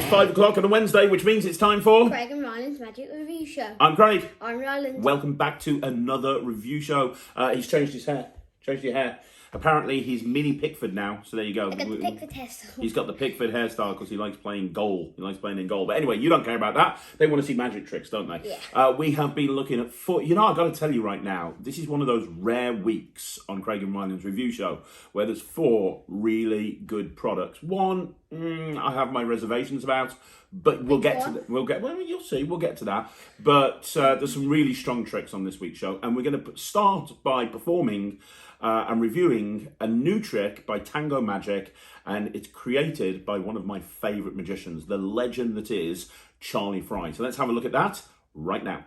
5 o'clock on a Wednesday, which means it's time for Craig and Ryland's Magic Review Show. I'm Craig. I'm Ryland. Welcome back to another review show. He's changed his hair. Apparently he's Mini Pickford now, so there you go. I got the Pickford hairstyle. He's got the Pickford hairstyle because he likes playing goal. He likes playing in goal. But anyway, you don't care about that. They want to see magic tricks, don't they? Yeah. We have been looking at foot. You know, I've got to tell you right now, this is one of those rare weeks on Craig and Ryland's review show where there's 4 really good products. One, I have my reservations about, but we'll get to that. Well, you'll see. We'll get to that. But there's some really strong tricks on this week's show, and we're going to start by performing and reviewing a new trick by Tango Magic, and it's created by one of my favourite magicians, the legend that is Charlie Frye. So let's have a look at that right now.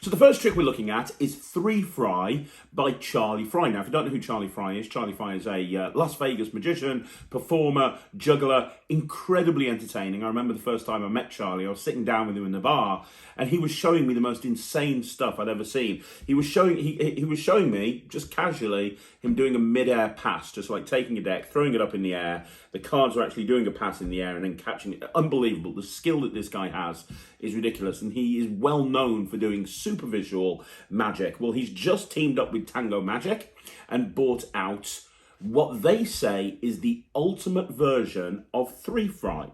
So the first trick we're looking at is 3 Frye by Charlie Frye. Now, if you don't know who Charlie Frye is a Las Vegas magician, performer, juggler, incredibly entertaining. I remember the first time I met Charlie, I was sitting down with him in the bar, and he was showing me the most insane stuff I'd ever seen. He was showing me, just casually, him doing a mid-air pass, just like taking a deck, throwing it up in the air. The cards are actually doing a pass in the air and then catching it. Unbelievable. The skill that this guy has is ridiculous, and he is well known for doing super visual magic. Well, he's just teamed up with Tango Magic and bought out what they say is the ultimate version of 3 Fly,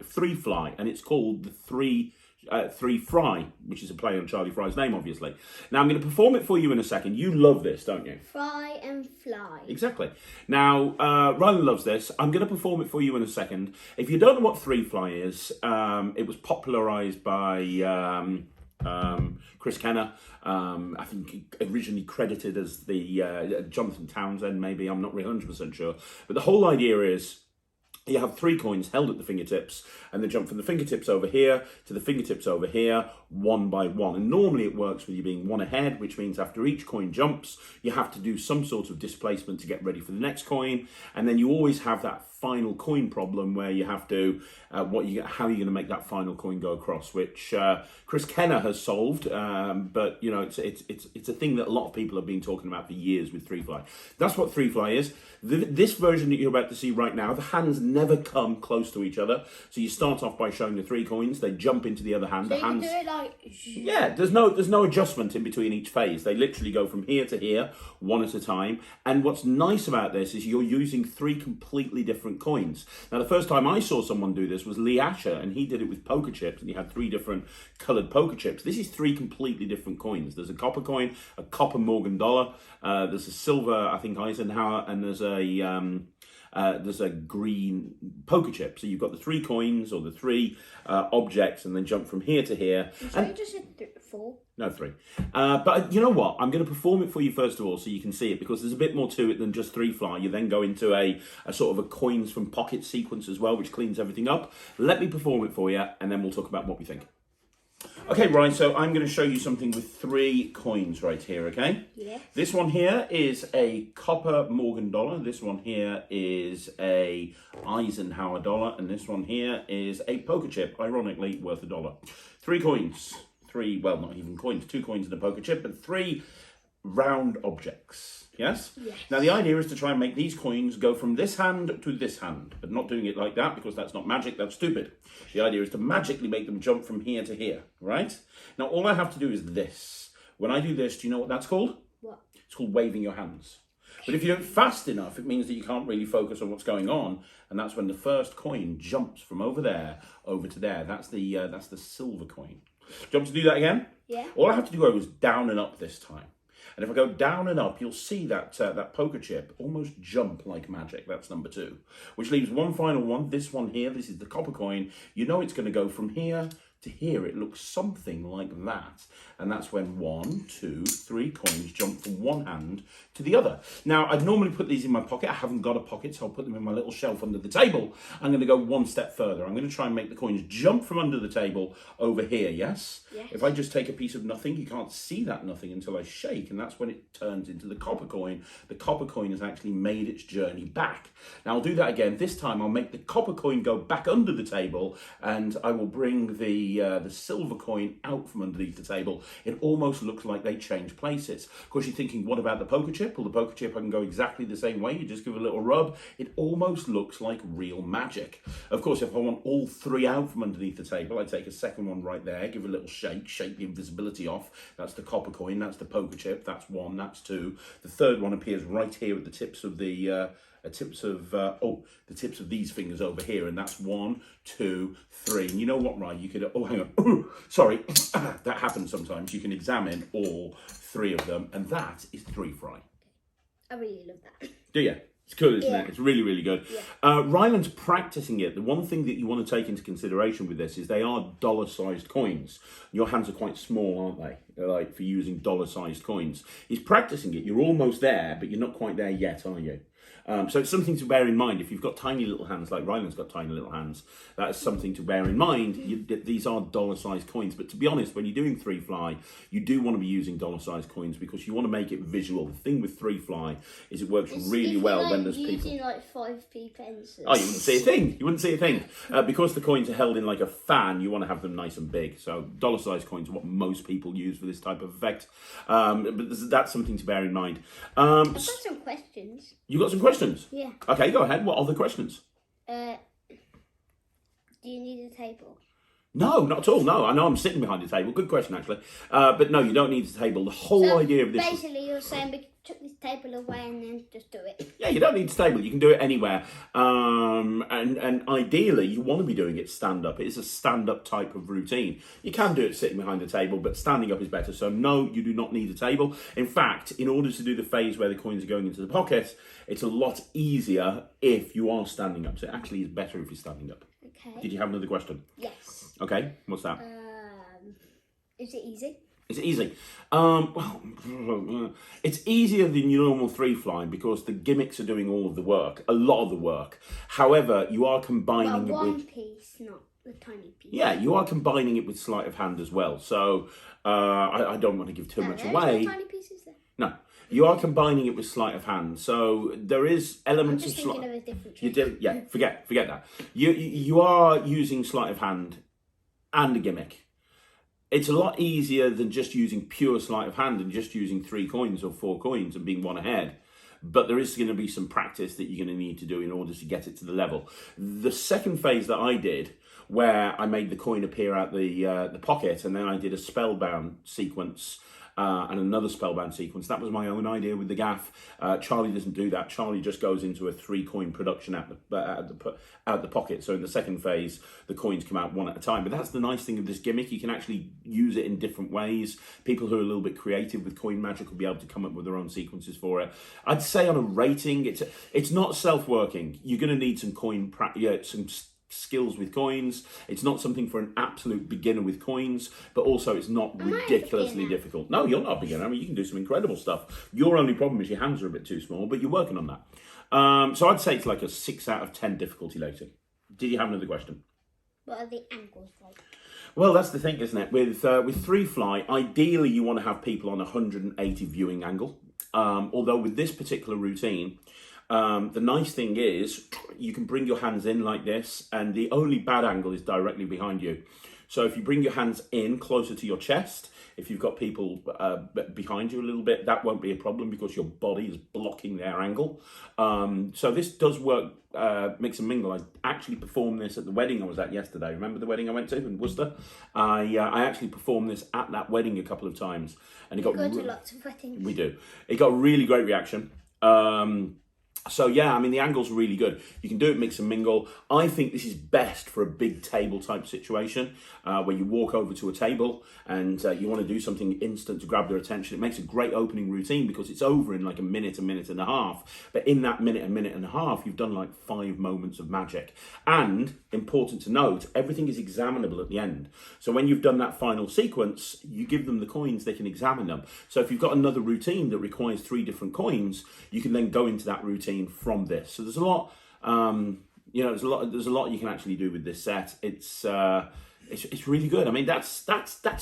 and it's called the 3 Frye, which is a play on Charlie Frye's name, obviously. Now, I'm going to perform it for you in a second. You love this, don't you? Fry and fly. Exactly. Now, Ryland loves this. I'm going to perform it for you in a second. If you don't know what 3 Fly is, it was popularised by Chris Kenner. I think originally credited as the Jonathan Townsend, maybe. I'm not really 100% sure. But the whole idea is you have 3 coins held at the fingertips, and they jump from the fingertips over here to the fingertips over here, one by one. And normally it works with you being one ahead, which means after each coin jumps, you have to do some sort of displacement to get ready for the next coin. And then you always have that final coin problem where you have to, how are you going to make that final coin go across, which Chris Kenner has solved. But, you know, it's a thing that a lot of people have been talking about for years with 3 Fly. That's what 3 Fly is. This version that you're about to see right now, the hands never come close to each other. So you start off by showing the 3 coins. They jump into the other hand. So the hands. You can do it like... Yeah, there's no adjustment in between each phase. They literally go from here to here, one at a time. And what's nice about this is you're using 3 completely different coins. Now, the first time I saw someone do this was Lee Asher, and he did it with poker chips, and he had 3 different coloured poker chips. This is 3 completely different coins. There's a copper coin, a copper Morgan dollar, there's a silver, I think, Eisenhower, and there's a green poker chip. So you've got the 3 coins or the 3 objects, and then jump from here to here. So you just said 4? No, 3. But you know what? I'm going to perform it for you first of all so you can see it, because there's a bit more to it than just 3 Fly. You then go into a sort of a coins from pocket sequence as well, which cleans everything up. Let me perform it for you, and then we'll talk about what we think. Okay, right, so I'm going to show you something with 3 coins right here, okay? Yeah. This one here is a copper Morgan dollar. This one here is a Eisenhower dollar. And this one here is a poker chip, ironically, worth $1. 3 coins. 3, well, not even coins. 2 coins and a poker chip, but 3 round objects. Yes? Yes. Now, the idea is to try and make these coins go from this hand to this hand, but not doing it like that, because that's not magic, that's stupid. The idea is to magically make them jump from here to here, right? Now, all I have to do is this. When I do this, do you know what that's called? What? It's called waving your hands. But if you do it fast enough, it means that you can't really focus on what's going on, and that's when the first coin jumps from over there over to there. That's the silver coin. Do you want to do that again? Yeah. All I have to do is down and up this time. And if I go down and up, you'll see that that poker chip almost jump like magic. That's number 2. Which leaves one final one. This one here, this is the copper coin. You know it's going to go from here to here. It looks something like that. And that's when 1, 2, 3 coins jump from one hand to the other. Now, I'd normally put these in my pocket. I haven't got a pocket, so I'll put them in my little shelf under the table. I'm going to go one step further. I'm going to try and make the coins jump from under the table over here, yes? Yes. If I just take a piece of nothing, you can't see that nothing until I shake, and that's when it turns into the copper coin. The copper coin has actually made its journey back. Now, I'll do that again. This time, I'll make the copper coin go back under the table, and I will bring the the silver coin out from underneath the table, it almost looks like they change places. Of course, you're thinking, what about the poker chip? Well, the poker chip, I can go exactly the same way. You just give it a little rub. It almost looks like real magic. Of course, if I want all three out from underneath the table, I take a second one right there, give it a little shake the invisibility off. That's the copper coin, that's the poker chip, that's one, that's two. The third one appears right here at the tips of the tips of these fingers over here, and that's 1, 2, 3. And you know what, Ryan? You could, oh, hang on, sorry, that happens sometimes. You can examine all three of them, and that is 3 Frye. I really love that. Do you? It's cool, isn't Yeah. it? It's really, really good. Yeah. Ryland's practicing it. The one thing that you want to take into consideration with this is they are dollar-sized coins. Your hands are quite small, aren't they? They're like for using dollar-sized coins. He's practicing it. You're almost there, but you're not quite there yet, are you? So it's something to bear in mind. If you've got tiny little hands, like Ryland's got tiny little hands, that's something to bear in mind. These are dollar-sized coins. But to be honest, when you're doing 3 Frye, you do want to be using dollar-sized coins because you want to make it visual. The thing with 3 Frye is it works really well when there's people... using like 5p pencils. Oh, you wouldn't see a thing. You wouldn't see a thing. Because the coins are held in like a fan, you want to have them nice and big. So dollar-sized coins are what most people use for this type of effect. But that's something to bear in mind. I've got some questions. You got some questions? Yeah. Okay, go ahead. What are the questions? Do you need a table? No, not at all. No, I know I'm sitting behind the table. Good question, actually. But no, you don't need a table. The whole idea of this... Basically, you're saying we took this table away and then just do it. Yeah, you don't need a table. You can do it anywhere. And ideally, you want to be doing it stand-up. It is a stand-up type of routine. You can do it sitting behind the table, but standing up is better. So no, you do not need a table. In fact, in order to do the phase where the coins are going into the pocket, it's a lot easier if you are standing up. So it actually is better if you're standing up. Okay. Did you have another question? Yes. Okay, what's that? Is it easy? It's easy. Well, it's easier than your normal 3 Frye because the gimmicks are doing all of the work, a lot of the work. However, you are combining it one with... piece, not the tiny piece. Yeah, you are combining it with sleight of hand as well. So I don't want to give too much away. No tiny pieces there. No, you are combining it with sleight of hand. So there is elements I'm just of thinking sleight. of a different You trick. do, yeah. Forget that. You are using sleight of hand and a gimmick. It's a lot easier than just using pure sleight of hand and just using 3 coins or 4 coins and being one ahead. But there is going to be some practice that you're going to need to do in order to get it to the level. The second phase that I did, where I made the coin appear out the pocket, and then I did a spellbound sequence and another spellbound sequence. That was my own idea with the gaff. Charlie doesn't do that. Charlie just goes into a 3 coin production out the pocket. So in the second phase, the coins come out one at a time. But that's the nice thing of this gimmick. You can actually use it in different ways. People who are a little bit creative with coin magic will be able to come up with their own sequences for it. I'd say on a rating, it's not self-working. You're going to need some some skills with coins. It's not something for an absolute beginner with coins, but also it's not ridiculously difficult. No, you're not a beginner. I mean, you can do some incredible stuff. Your only problem is your hands are a bit too small, but you're working on that. So I'd say it's like a 6 out of 10 difficulty rating. Did you have another question? What are the angles like? Well, that's the thing, isn't it? With 3 Frye, ideally you want to have people on a 180 viewing angle. Although with this particular routine, the nice thing is you can bring your hands in like this, and the only bad angle is directly behind you. So if you bring your hands in closer to your chest, if you've got people behind you a little bit, that won't be a problem because your body is blocking their angle. So this does work, mix and mingle. I actually performed this at the wedding I was at yesterday. Remember the wedding I went to in Worcester? I actually performed this at that wedding a couple of times. And it got go to lots of weddings. We do. It got really great reaction. So yeah, I mean, the angle's really good. You can do it mix and mingle. I think this is best for a big table type situation where you walk over to a table and you want to do something instant to grab their attention. It makes a great opening routine because it's over in like a minute and a half. But in that minute and a half, you've done like 5 moments of magic. And important to note, everything is examinable at the end. So when you've done that final sequence, you give them the coins, they can examine them. So if you've got another routine that requires 3 different coins, you can then go into that routine from this. So there's a lot, there's a lot you can actually do with this set. It's really good. I mean, that's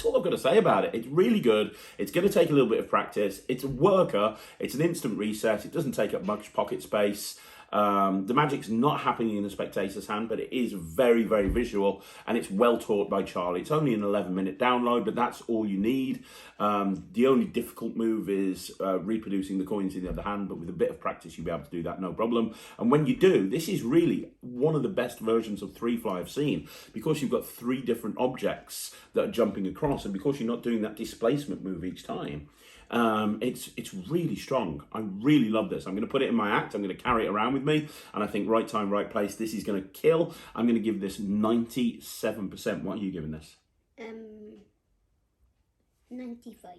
all I've got to say about it. It's really good. It's going to take a little bit of practice. It's a worker. It's an instant reset. It doesn't take up much pocket space. The magic's not happening in the spectator's hand, but it is very, very visual, and it's well taught by Charlie. It's only an 11-minute download, but that's all you need. The only difficult move is reproducing the coins in the other hand, but with a bit of practice, you'll be able to do that, no problem. And when you do, this is really one of the best versions of 3-fly I've seen, because you've got 3 different objects that are jumping across, and because you're not doing that displacement move each time. It's really strong. I really love this. I'm going to put it in my act. I'm going to carry it around with me. And I think right time, right place, this is going to kill. I'm going to give this 97%. What are you giving this? 95.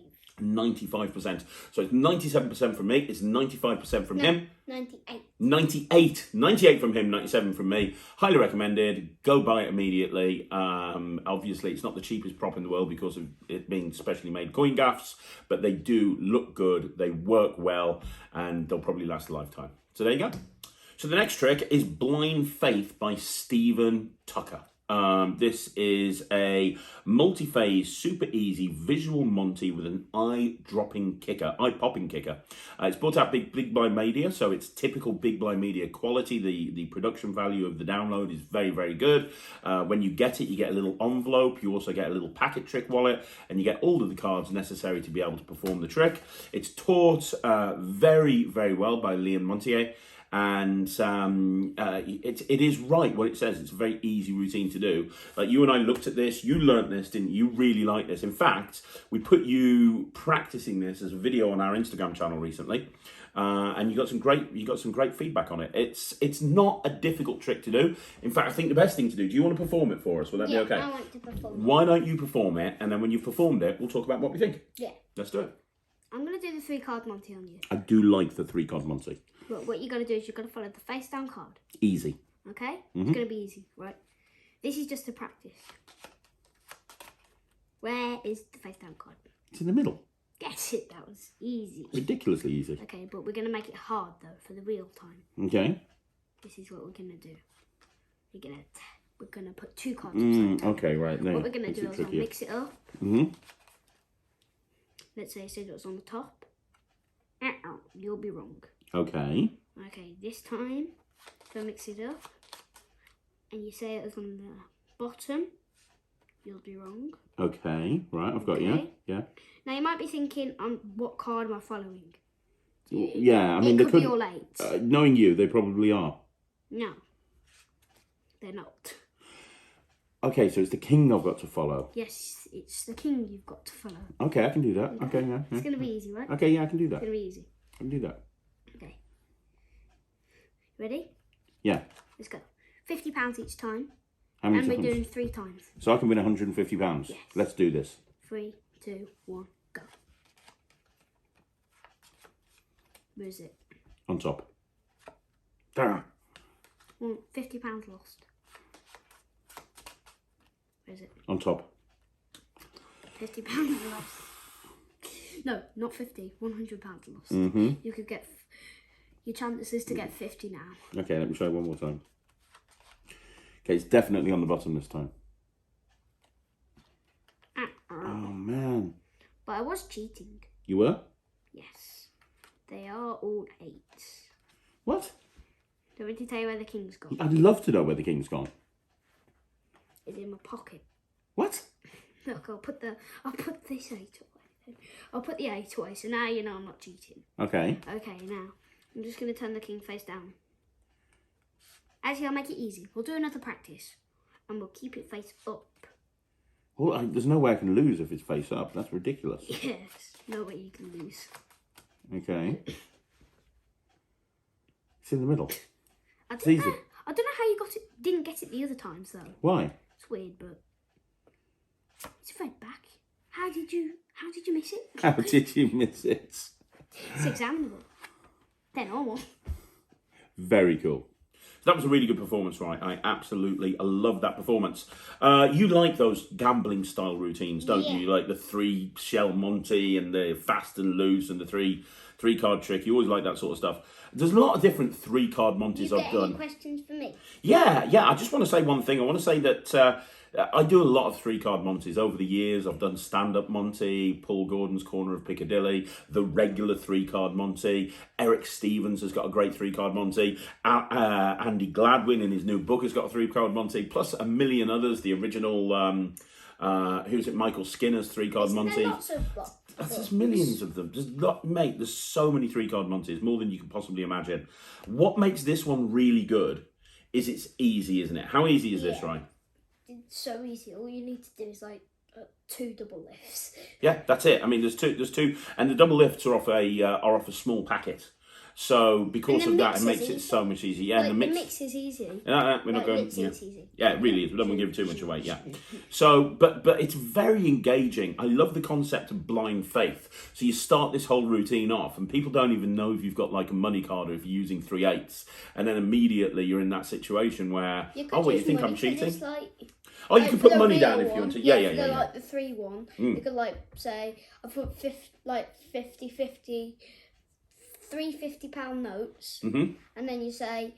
95%. So it's 97% from me. It's 95% from him. 98. 98 from him, 97 from me. Highly recommended. Go buy it immediately. Obviously, it's not the cheapest prop in the world because of it being specially made coin gaffs, but they do look good. They work well, and they'll probably last a lifetime. So there you go. So the next trick is Blind Faith by Stephen Tucker. This is a multi-phase, super easy visual Monte with an eye-popping kicker. It's brought out Big Blind Media, so it's typical Big Blind Media quality. The production value of the download is very, very good. When you get it, you get a little envelope. You also get a little packet trick wallet, and you get all of the cards necessary to be able to perform the trick. It's taught very, very well by Monte. And it is right what it says. It's a very easy routine to do. Like, you and I looked at this. You learnt this, didn't you? You really like this. In fact, we put you practicing this as a video on our Instagram channel recently, and you got some great feedback on it. It's not a difficult trick to do. In fact, I think the best thing to do. Do you want to perform it for us? Will that be okay? I want to perform. Why don't you perform it, and then when you've performed it, we'll talk about what we think. Yeah. Let's do it. I'm going to do the 3-card Monte on you. I do like the 3-card Monte. But what you got to do is you've got to follow the face down card. Easy. Okay? It's going to be easy, right? This is just a practice. Where is the face down card? It's in the middle. Get it? That was easy. Ridiculously easy. Okay, but we're going to make it hard, though, for the real time. Okay. This is what we're going to do. We're going to put 2 cards upside down. Okay, right. No, what we're going to do is I'll mix it up. Let's say it was on the top. You'll be wrong. Okay. Okay, this time, go mix it up. And you say it was on the bottom. You'll be wrong. Okay, right, I've got you. Yeah. Now you might be thinking, what card am I following? Yeah, I mean, it could be all 8. Knowing you, they probably are. No, they're not. Okay, so it's the king I've got to follow. Yes, it's the king you've got to follow. Okay, I can do that. Okay, yeah. It's going to be easy, right? Okay, yeah, I can do that. It's going to be easy. I can do that. Okay. Ready? Yeah. Let's go. £50 each time. How many and we're seconds? doing 3 times. So I can win £150? Yes. Let's do this. 3, 2, 1, go. Where is it? On top. There. Well, £50 lost. Where is it? On top. £50 lost. No, not 50. £100 lost. You could get. Your chances to get 50 now. Okay, let me try one more time. Okay, it's definitely on the bottom this time. Oh, man. But I was cheating. You were? Yes. They are all 8s. What? Do you want me to tell you where the king's gone? I'd love to know where the king's gone. It's in my pocket. What? Look, I'll put this 8 away. I'll put the 8 away, so now you know I'm not cheating. Okay. Okay, now I'm just going to turn the king face down. Actually, I'll make it easy. We'll do another practice, and we'll keep it face up. Well, there's no way I can lose if it's face up. That's ridiculous. Yes, no way you can lose. Okay. It's in the middle. It's easy. I don't know how you didn't get it the other times though. Why? It's weird, but it's fed back. How did you miss it? How did you miss it? It's examinable. They're normal. Very cool. So that was a really good performance, right? I love that performance. You like those gambling style routines, don't you? You like the 3 shell Monte and the fast and loose and the 3 card trick. You always like that sort of stuff. There's a lot of different 3 card Montes I've done. Any questions for me? Yeah. I just want to say one thing. I want to say that I do a lot of 3-card Montes over the years. I've done stand-up Monte, Paul Gordon's Corner of Piccadilly, the regular 3-card Monte. Eric Stevens has got a great 3-card Monte. Andy Gladwin in his new book has got a 3-card Monte, plus a million others. The original, who's it? Michael Skinner's 3-card Monte. There's millions of them. There's so many 3-card Montes, more than you can possibly imagine. What makes this one really good is it's easy, isn't it? How easy is this, Ryan? It's so easy. All you need to do is like 2 double lifts. Yeah, that's it. I mean, there's two, and the double lifts are off a small packet. So because of that, it makes it so much easier. Yeah, like, the mix is easy. We're not going. It's easy. Yeah, it really is. We don't want to give too much away. Yeah. So, but it's very engaging. I love the concept of blind faith. So you start this whole routine off, and people don't even know if you've got like a money card or if you're using 3/8, and then immediately you're in that situation where you think I'm cheating? You can put money down if you want to. Yeah. Like the 3-1, you could like say I put 50-50. 3 £50 notes, and then you say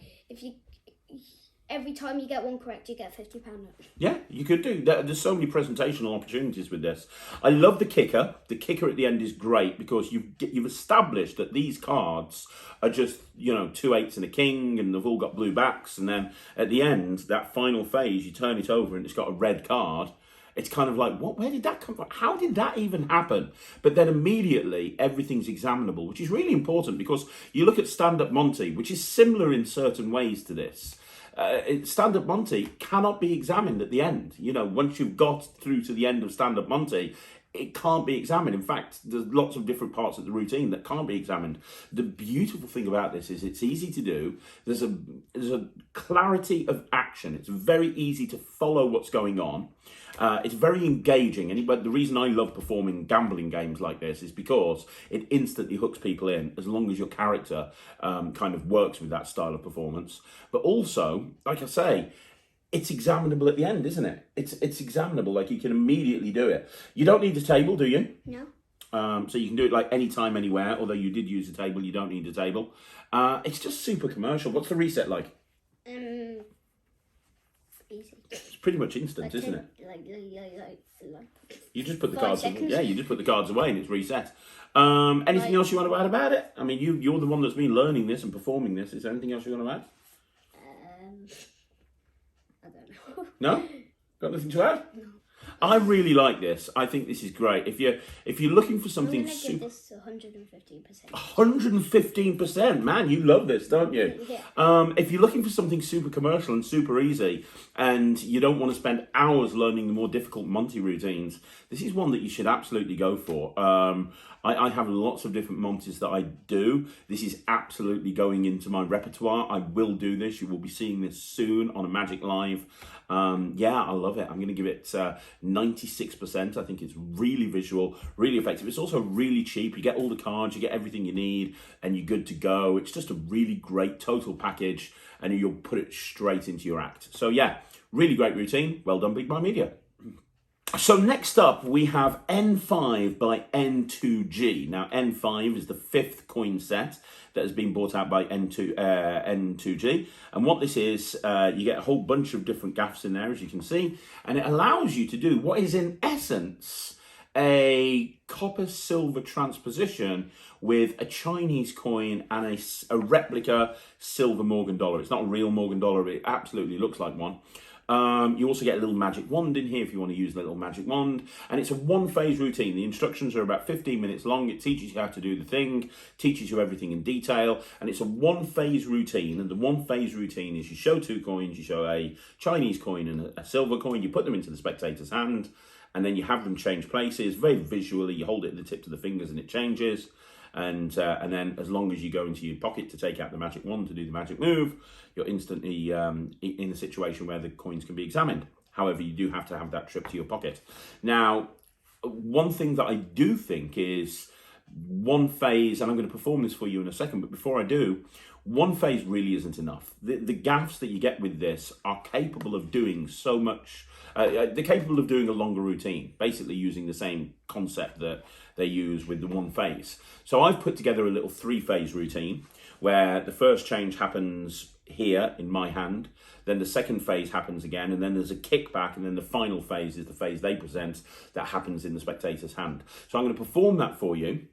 every time you get one correct, you get a £50 note. Yeah, you could do that. There's so many presentational opportunities with this. I love the kicker. The kicker at the end is great because you've established that these cards are just 2 8s and a king, and they've all got blue backs. And then at the end, that final phase, you turn it over and it's got a red card. It's kind of like, where did that come from? How did that even happen? But then immediately everything's examinable, which is really important because you look at stand-up Monte, which is similar in certain ways to this. Stand-up Monte cannot be examined at the end. Once you've got through to the end of stand-up Monte, it can't be examined. In fact, there's lots of different parts of the routine that can't be examined. The beautiful thing about this is it's easy to do. There's a clarity of action. It's very easy to follow what's going on. It's very engaging. But the reason I love performing gambling games like this is because it instantly hooks people in as long as your character kind of works with that style of performance. But also, like I say, it's examinable at the end, isn't it? It's examinable, like you can immediately do it. You don't need a table, do you? No. So you can do it like anytime, anywhere, although you did use a table, you don't need a table. It's just super commercial. What's the reset like? Easy. It's pretty much instant, isn't it? Like you just put the 5 cards seconds. away. Yeah, you just put the cards away and it's reset. Anything else you want to add about it? I mean, you're the one that's been learning this and performing this. Is there anything else you want to add? I don't know. No? Got nothing to add? No. I really like this. I think this is great. If you're looking for something I'm going to give super... this 115%. 115%, man, you love this, don't you? Yeah. If you're looking for something super commercial and super easy, and you don't want to spend hours learning the more difficult Monte routines, this is one that you should absolutely go for. I have lots of different Montes that I do. This is absolutely going into my repertoire. I will do this. You will be seeing this soon on a Magic Live. I love it. I'm going to give it 96%. I think it's really visual, really effective. It's also really cheap. You get all the cards, you get everything you need, and you're good to go. It's just a really great total package, and you'll put it straight into your act. So yeah, really great routine. Well done, Big Buy Media. So next up, we have N5 by N2G. Now, N5 is the 5th coin set that has been brought out by N2G. And what this is, you get a whole bunch of different gaffs in there, as you can see. And it allows you to do what is, in essence, a copper-silver transposition with a Chinese coin and a replica silver Morgan dollar. It's not a real Morgan dollar, but it absolutely looks like one. You also get a little magic wand in here if you want to use a little magic wand. And it's a one-phase routine. The instructions are about 15 minutes long. It teaches you how to do the thing, teaches you everything in detail. And it's a one-phase routine. And the one-phase routine is you show 2 coins, you show a Chinese coin and a silver coin. You put them into the spectator's hand, and then you have them change places. Very visually, you hold it at the tips of the fingers and it changes. And then as long as you go into your pocket to take out the magic wand to do the magic move, you're instantly in a situation where the coins can be examined. However, you do have to have that trip to your pocket. Now, one thing that I do think is one phase, and I'm going to perform this for you in a second, but before I do, one phase really isn't enough. The gaffs that you get with this are capable of doing so much. They're capable of doing a longer routine, basically using the same concept that they use with the one phase. So I've put together a little 3-phase routine where the first change happens here in my hand. Then the second phase happens again, and then there's a kickback, and then the final phase is the phase they present that happens in the spectator's hand. So I'm going to perform that for you.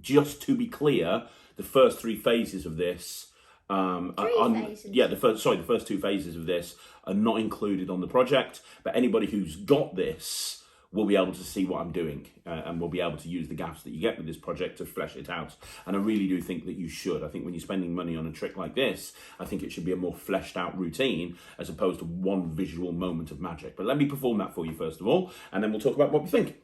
Just to be clear, the first three phases of this, the first two phases of this are not included on the project, but anybody who's got this will be able to see what I'm doing, and will be able to use the gaffs that you get with this project to flesh it out. And I really do think that you should. I think when you're spending money on a trick like this, I think it should be a more fleshed out routine as opposed to one visual moment of magic. But let me perform that for you first of all, and then we'll talk about what we think.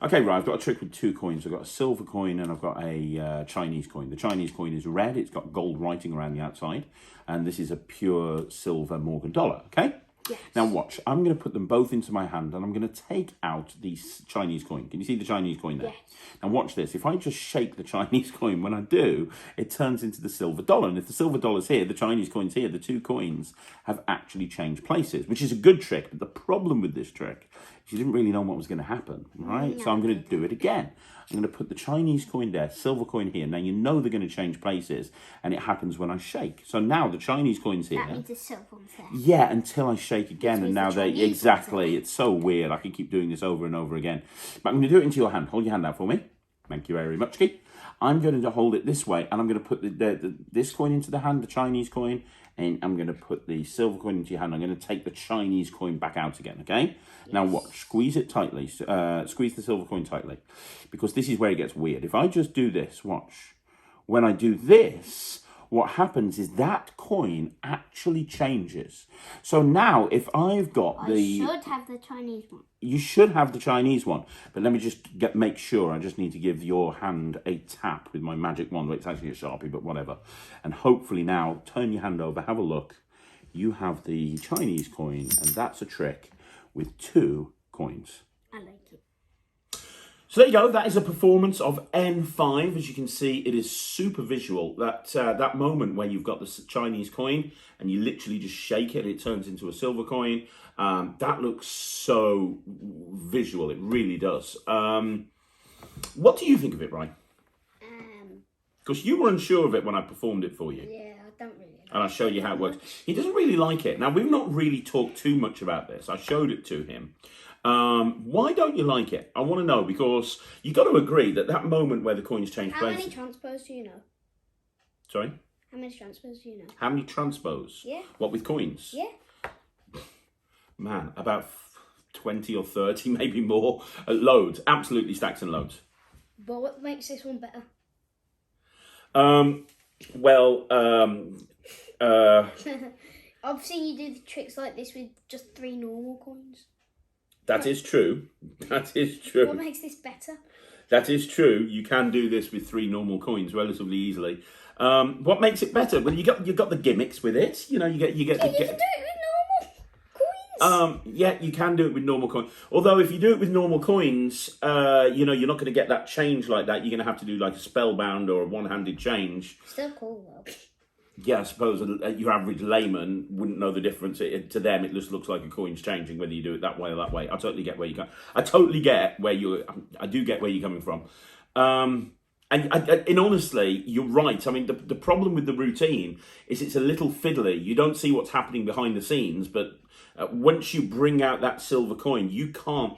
Okay, right, I've got a trick with two coins. I've got a silver coin and I've got a Chinese coin. The Chinese coin is red, it's got gold writing around the outside, and this is a pure silver Morgan dollar, okay? Yes. Now watch, I'm going to put them both into my hand and I'm going to take out the Chinese coin. Can you see the Chinese coin there? Yes. Now watch this. If I just shake the Chinese coin, when I do, it turns into the silver dollar. And if the silver dollar's here, the Chinese coin's here, the two coins have actually changed places, which is a good trick. But the problem with this trick is you didn't really know what was going to happen, right? No. So I'm going to do it again. I'm going to put the Chinese coin there, silver coin here. Now, you know they're going to change places, and it happens when I shake. So now the Chinese coin's here. That means the silver one's there. Yeah, until I shake again, and now they... Chinese Exactly, it's so weird. I can keep doing this over and over again. But I'm going to do it into your hand. Hold your hand out for me. Thank you very much, Keith. I'm going to hold it this way, and I'm going to put this coin into the hand, the Chinese coin, and I'm going to put the silver coin into your hand. I'm going to take the Chinese coin back out again, okay? Yes. Now watch, squeeze it tightly, squeeze the silver coin tightly, because this is where it gets weird. If I just do this, watch, when I do this, what happens is that coin actually changes. So now, if I've got I should have the Chinese one. You should have the Chinese one, but let me just make sure. I just need to give your hand a tap with my magic wand. Well, it's actually a Sharpie, but whatever. And hopefully now, turn your hand over, have a look. You have the Chinese coin, and that's a trick with two coins. I like it. So there you go, that is a performance of N5. As you can see, it is super visual. That moment when you've got the Chinese coin and you literally just shake it, it turns into a silver coin. That looks so visual, it really does. What do you think of it, Ryan? Because you were unsure of it when I performed it for you. Yeah, I don't really like and I'll show you how it works. He doesn't really like it. Now, we've not really talked too much about this. I showed it to him. Why don't you like it? I want to know, because you got to agree that moment where the coins change How places... many transpose do you know? Sorry? How many transpose do you know? How many transpose? Yeah. What, with coins? Yeah. Man, about 20 or 30, maybe more. Loads. Absolutely stacks and loads. But what makes this one better? I've seen you do the tricks like this with just 3 normal coins. That is true. That is true. What makes this better? That is true. You can do this with 3 normal coins relatively easily. What makes it better? Well, you got the gimmicks with it. You know, you get. You can do it with normal coins. Yeah, you can do it with normal coins. Although if you do it with normal coins, you know, you're not going to get that change like that. You're going to have to do like a spellbound or a one-handed change. Still cool though. Yeah, I suppose your average layman wouldn't know the difference. To them, it just looks like a coin's changing, whether you do it that way or that way. I totally get where you go. I do get where you're coming from. And honestly, you're right. I mean, the problem with the routine is it's a little fiddly. You don't see what's happening behind the scenes, but once you bring out that silver coin, you can't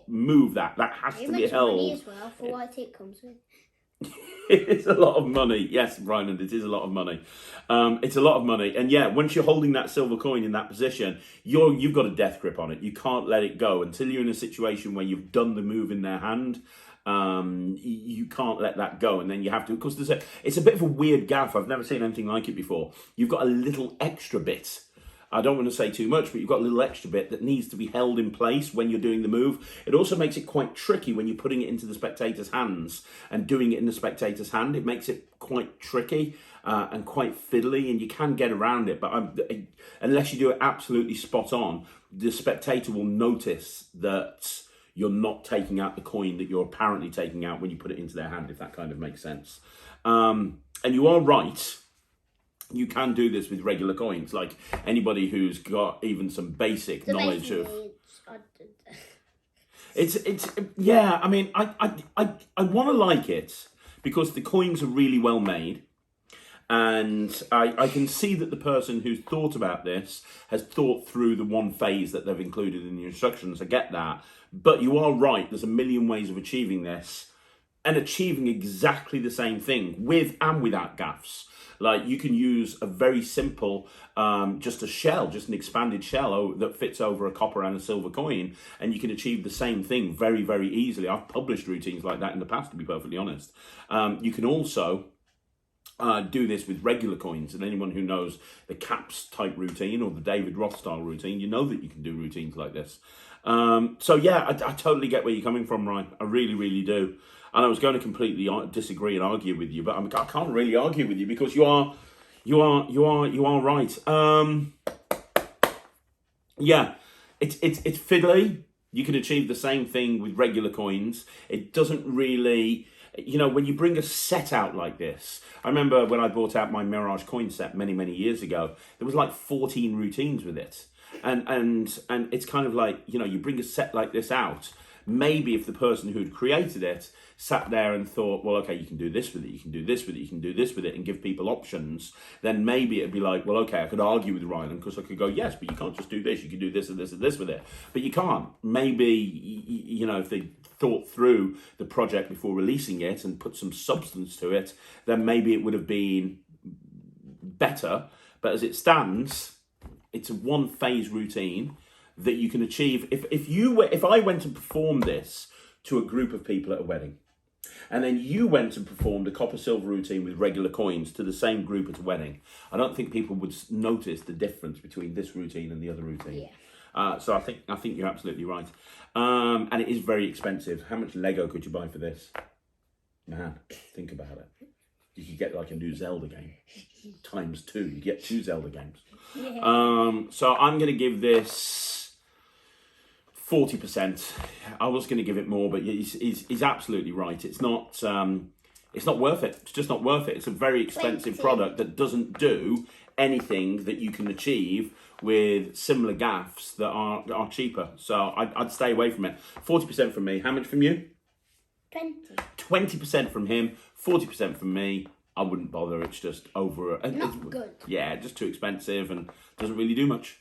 move that. That has to be held. Money as well for what it comes with. It's a lot of money. Yes, Ryalnd, it is a lot of money. It's a lot of money. And yeah, once you're holding that silver coin in that position, you've got a death grip on it. You can't let it go until you're in a situation where you've done the move in their hand. You can't let that go, and then you have to, because it's a bit of a weird gaff. I've never seen anything like it before. You've got a little extra bit. I don't want to say too much, but you've got a little extra bit that needs to be held in place when you're doing the move. It also makes it quite tricky when you're putting it into the spectator's hands and doing it in the spectator's hand. It makes it quite tricky and quite fiddly, and you can get around it. But unless you do it absolutely spot on, the spectator will notice that you're not taking out the coin that you're apparently taking out when you put it into their hand, if that kind of makes sense. And you are right. You can do this with regular coins, like anybody who's got even some basic knowledge of. Yeah. I mean, I want to like it because the coins are really well made, And I can see that the person who's thought about this has thought through the one phase that they've included in the instructions. I get that. But you are right, there's a million ways of achieving this and achieving exactly the same thing with and without gaffs. Like you can use a very simple, just a shell, just an expanded shell that fits over a copper and a silver coin, and you can achieve the same thing very, very easily. I've published routines like that in the past, to be perfectly honest. You can also do this with regular coins, and anyone who knows the caps type routine or the David Roth style routine, you know that you can do routines like this. So yeah, I totally get where you're coming from, Ryan. I really, really do. And I was going to completely disagree and argue with you, but I can't really argue with you because you are right. Yeah, it's fiddly. You can achieve the same thing with regular coins. It doesn't really, when you bring a set out like this. I remember when I bought out my Mirage coin set many years ago. There was like 14 routines with it, and it's kind of like you bring a set like this out. Maybe if the person who'd created it sat there and thought, well, okay, you can do this with it, you can do this with it, you can do this with it, and give people options, then maybe it'd be like, well, okay, I could argue with Ryalnd because I could go, yes, but you can't just do this, you can do this and this and this with it. But you can't. Maybe, if they thought through the project before releasing it and put some substance to it, then maybe it would have been better. But as it stands, it's a one-phase routine that you can achieve. If I went and performed this to a group of people at a wedding, and then you went and performed a copper silver routine with regular coins to the same group at a wedding, I don't think people would notice the difference between this routine and the other routine. Yeah. So I think you're absolutely right. And it is very expensive. How much Lego could you buy for this? Man, think about it. You could get like a new Zelda game times 2. You get 2 Zelda games. Yeah. So I'm going to give this 40%. I was going to give it more, but he's absolutely right. It's not worth it. It's just not worth it. It's a very expensive product that doesn't do anything that you can achieve with similar gaffs that are cheaper. So I'd stay away from it. 40% from me. How much from you? 20% from him. 40% from me. I wouldn't bother. It's just over. Not good. Yeah, just too expensive and doesn't really do much.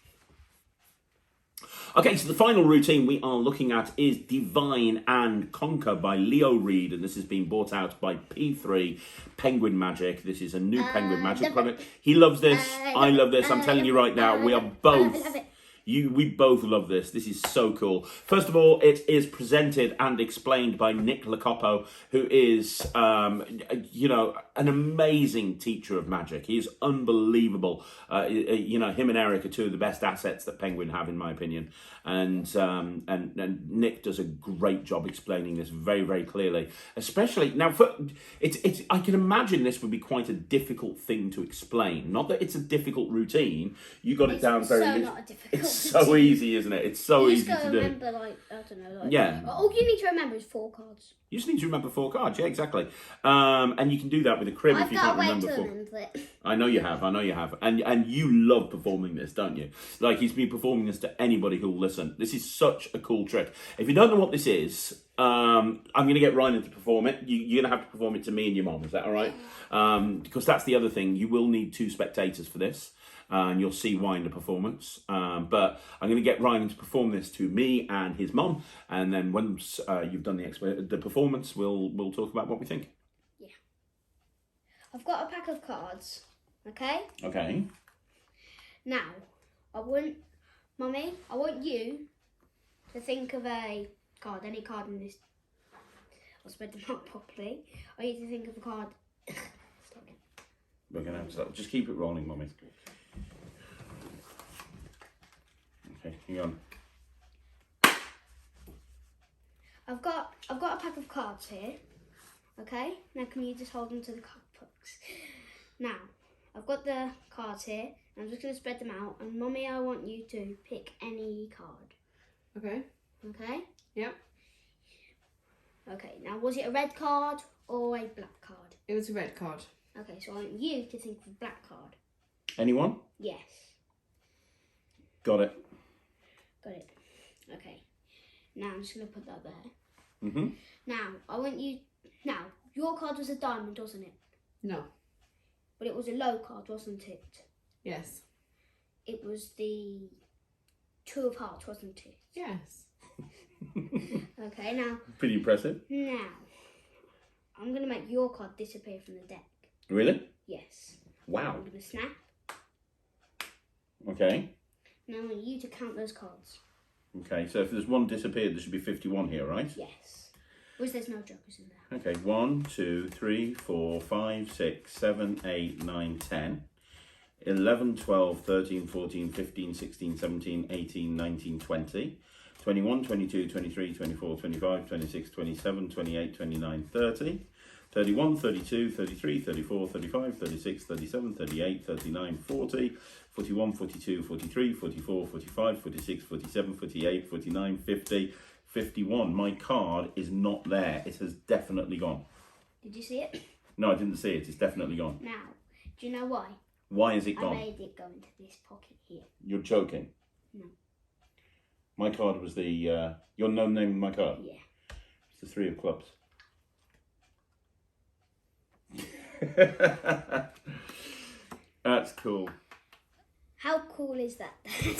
Okay, so the final routine we are looking at is Devine and Conquer by Leo Reed, and this has been bought out by P3 Penguin Magic. This is a new Penguin Magic product. He loves this. I love this. I'm telling you right now, we are both. We both love this. This is so cool. First of all, it is presented and explained by Nick Locopo, who is, an amazing teacher of magic. He is unbelievable. Him and Eric are 2 of the best assets that Penguin have, in my opinion. And Nick does a great job explaining this very, very clearly. Especially now, I can imagine this would be quite a difficult thing to explain. Not that it's a difficult routine. You got it down very. Not a difficult. It's so easy, isn't it? It's so easy to do. Remember, I don't know. Yeah. All you need to remember is 4 cards. You just need to remember 4 cards. Yeah, exactly. And you can do that with a crib if you can't remember 4. It. I know you have. And you love performing this, don't you? Like, he's been performing this to anybody who'll listen. This is such a cool trick. If you don't know what this is, I'm going to get Ryalnd to perform it. You're going to have to perform it to me and your mom. Is that all right? Because that's the other thing. You will need 2 spectators for this. And you'll see why in the performance. But I'm going to get Ryalnd to perform this to me and his mum. And then once you've done the performance, we'll talk about what we think. Yeah. I've got a pack of cards. Okay? Okay. Now, Mummy, I want you to think of a card, any card in this. I'll spread them out properly. I need to think of a card. We're going to have to just keep it rolling, Mummy. Okay, hang on. I've got a pack of cards here. Okay? Now can you just hold them to the card books? Now, I've got the cards here. I'm just going to spread them out. And Mummy, I want you to pick any card. Okay. Okay? Yep. Okay, now was it a red card or a black card? It was a red card. Okay, so I want you to think of a black card. Anyone? Yes. Got it. Got it. Okay. Now I'm just going to put that there. Mm-hmm. Now, I want you... Now, your card was a diamond, wasn't it? No. but it was a low card, wasn't it? Yes. It was the 2 of hearts, wasn't it? Yes. Okay, now... Pretty impressive. Now, I'm going to make your card disappear from the deck. Really? Yes. Wow. I'm going to snap. Okay. Now I want you to count those cards. Okay, so if there's one disappeared, there should be 51 here, right? Yes. Which there's no jokers in there. Okay, 1, 2, 3, 4, 5, 6, 7, 8, 9, 10, 11, 12, 13, 14, 15, 16, 17, 18, 19, 20, 21, 22, 23, 24, 25, 26, 27, 28, 29, 30, 31, 32, 33, 34, 35, 36, 37, 38, 39, 40, 41, 42, 43, 44, 45, 46, 47, 48, 49, 50, 51. My card is not there. It has definitely gone. Did you see it? No, I didn't see it. It's definitely gone. Now, do you know why? Why is it I gone? made it go into this pocket here. You're joking. No. My card was the, your known name of my card? Yeah. It's the 3 of clubs. That's cool. How cool is that?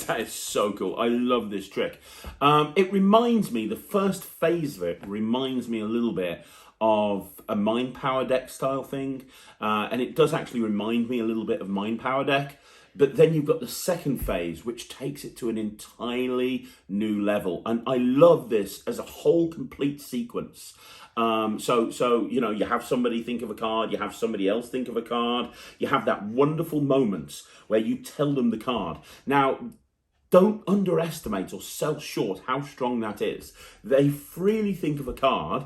That is so cool. I love this trick. It reminds me, the first phase of it reminds me a little bit of a Mind Power Deck style thing. And it does actually remind me a little bit of Mind Power Deck. But then you've got the second phase, which takes it to an entirely new level. And I love this as a whole complete sequence. So you know, you have somebody think of a card, you have somebody else think of a card, you have that wonderful moment where you tell them the card. Now, don't underestimate or sell short how strong that is. They freely think of a card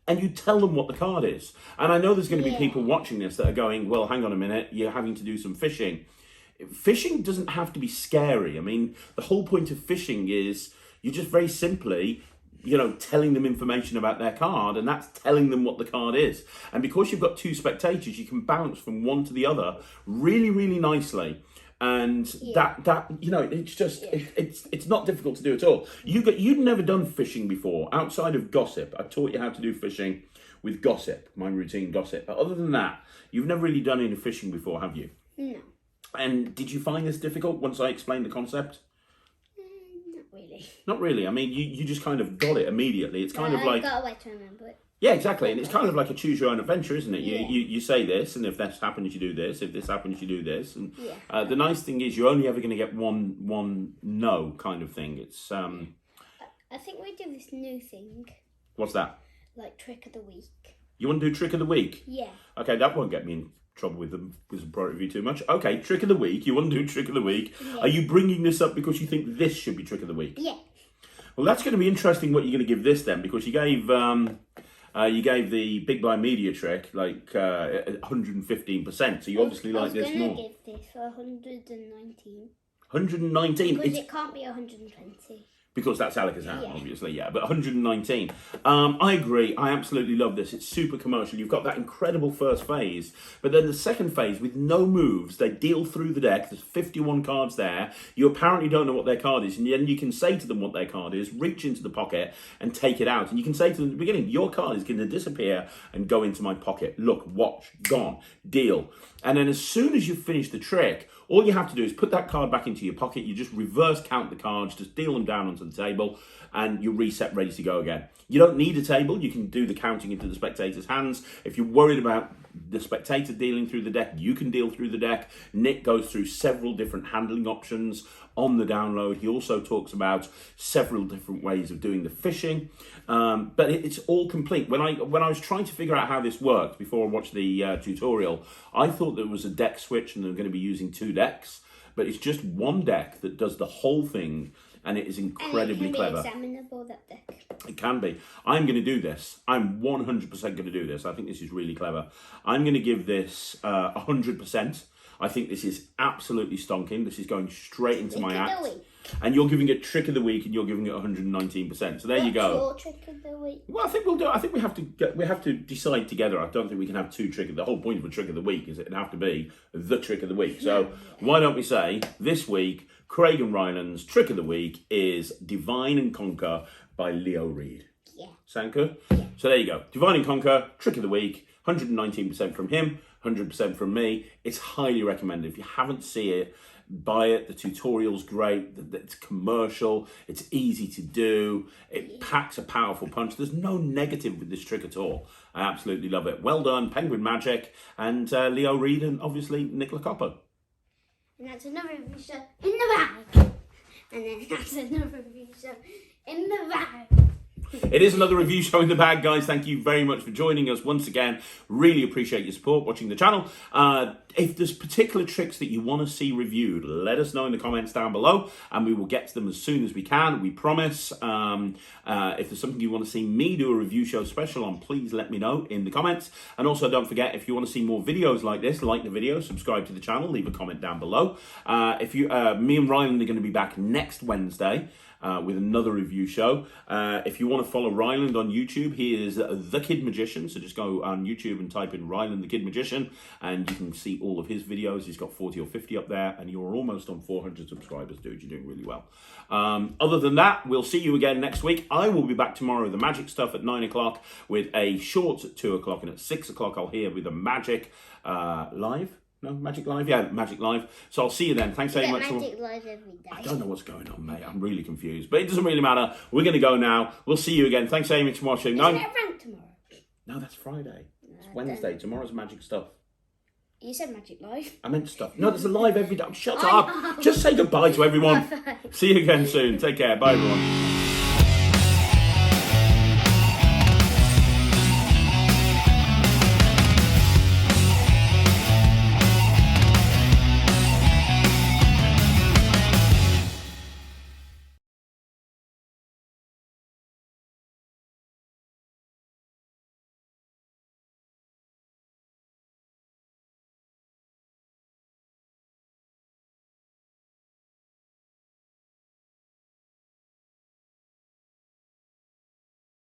and you tell them what the card is. And I know there's going to be people watching this that are going, well, hang on a minute, you're having to do some fishing. Fishing doesn't have to be scary. I mean, the whole point of fishing is you're just very simply, you know, telling them information about their card, and that's telling them what the card is. And because you've got 2 spectators, you can bounce from one to the other really, really nicely. And that you know, it's just it's not difficult to do at all. You'd never done fishing before outside of gossip. I taught you how to do fishing with gossip, my routine gossip. But other than that, you've never really done any fishing before, have you? No. And did you find this difficult once I explained the concept? Not really. Not really. I mean, you just kind of got it immediately. It's kind of like... I got a way to remember it. Yeah, exactly. And it's kind of like a choose your own adventure, isn't it? Yeah. You say this, and if this happens, you do this. If this happens, you do this. And the nice thing is you're only ever going to get one no kind of thing. It's... I think we do this new thing. What's that? Like Trick of the Week. You want to do Trick of the Week? Yeah. Okay, that won't get me in trouble with the product review too much. Okay, Trick of the Week. You want to do Trick of the Week. Yeah. Are you bringing this up because you think this should be Trick of the Week? Yeah. Well, that's going to be interesting what you're going to give this then, because you gave the Big Blind Media trick like 115%. So you obviously like this more. I was going to give this for 119. 119. Because it can't be 120. Because that's Alakazam, obviously, yeah. But 119. I agree. I absolutely love this. It's super commercial. You've got that incredible first phase. But then the second phase, with no moves, they deal through the deck. There's 51 cards there. You apparently don't know what their card is. And then you can say to them what their card is, reach into the pocket and take it out. And you can say to them at the beginning, your card is going to disappear and go into my pocket. Look, watch, gone, deal. And then as soon as you've finished the trick, all you have to do is put that card back into your pocket. You just reverse count the cards, just deal them down onto the table, and you're reset, ready to go again. You don't need a table. You can do the counting into the spectator's hands. If you're worried about the spectator dealing through the deck, you can deal through the deck. Nick goes through several different handling options on the download. He also talks about several different ways of doing the fishing. But it's all complete. When I was trying to figure out how this worked before I watched the tutorial, I thought there was a deck switch and they were going to be using 2 decks. But it's just one deck that does the whole thing, and it is incredibly clever. And it can be examinable, that deck. It can be. I'm going to do this. I'm 100% going to do this. I think this is really clever. I'm going to give this 100%. I think this is absolutely stonking. This is going straight into my act. And you're giving it Trick of the Week, and you're giving it 119%. So there you go. What's your Trick of the Week? Well, I think we'll do. I think we have to decide together. I don't think we can have 2 trick. The whole point of a Trick of the Week is it'd have to be the Trick of the Week. So why don't we say this week, Craig and Ryland's Trick of the Week is Devine Conquer by Leo Reed. Yeah. Sound good? Yeah. So there you go. Devine Conquer, Trick of the Week, 119% from him. 100% from me. It's highly recommended. If you haven't seen it, buy it. The tutorial's great. It's commercial. It's easy to do. It packs a powerful punch. There's no negative with this trick at all. I absolutely love it. Well done, Penguin Magic, and Leo Reed, and obviously Nicola Copper. And that's another review show in the bag. And then that's another review show in the bag. It is another review show in the bag, guys. Thank you very much for joining us once again. Really appreciate your support watching the channel. If there's particular tricks that you want to see reviewed, let us know in the comments down below, and we will get to them as soon as we can. We promise. If there's something you want to see me do a review show special on, please let me know in the comments. And also, don't forget, if you want to see more videos like this, like the video, subscribe to the channel, leave a comment down below. Me and Ryalnd are going to be back next Wednesday with another review show. If you want to follow Ryalnd on YouTube, he is The Kid Magician. So just go on YouTube and type in Ryalnd The Kid Magician, and you can see all of his videos. He's got 40 or 50 up there, and you're almost on 400 subscribers, dude. You're doing really well. Other than that, we'll see you again next week. I will be back tomorrow with the magic stuff at 9 o'clock, with a shorts at 2 o'clock, and at 6 o'clock I'll hear with the magic live. No, Magic Live? Yeah, Magic Live. So I'll see you then. Thanks very much. Magic Live every day. I don't know what's going on, mate. I'm really confused. But it doesn't really matter. We're going to go now. We'll see you again. Thanks very much for watching. Isn't it ranked tomorrow? No, that's Friday. It's Wednesday. Tomorrow's Magic Stuff. You said Magic Live. I meant stuff. No, there's a live every day. Shut up. Just say goodbye to everyone. See you again soon. Take care. Bye, everyone.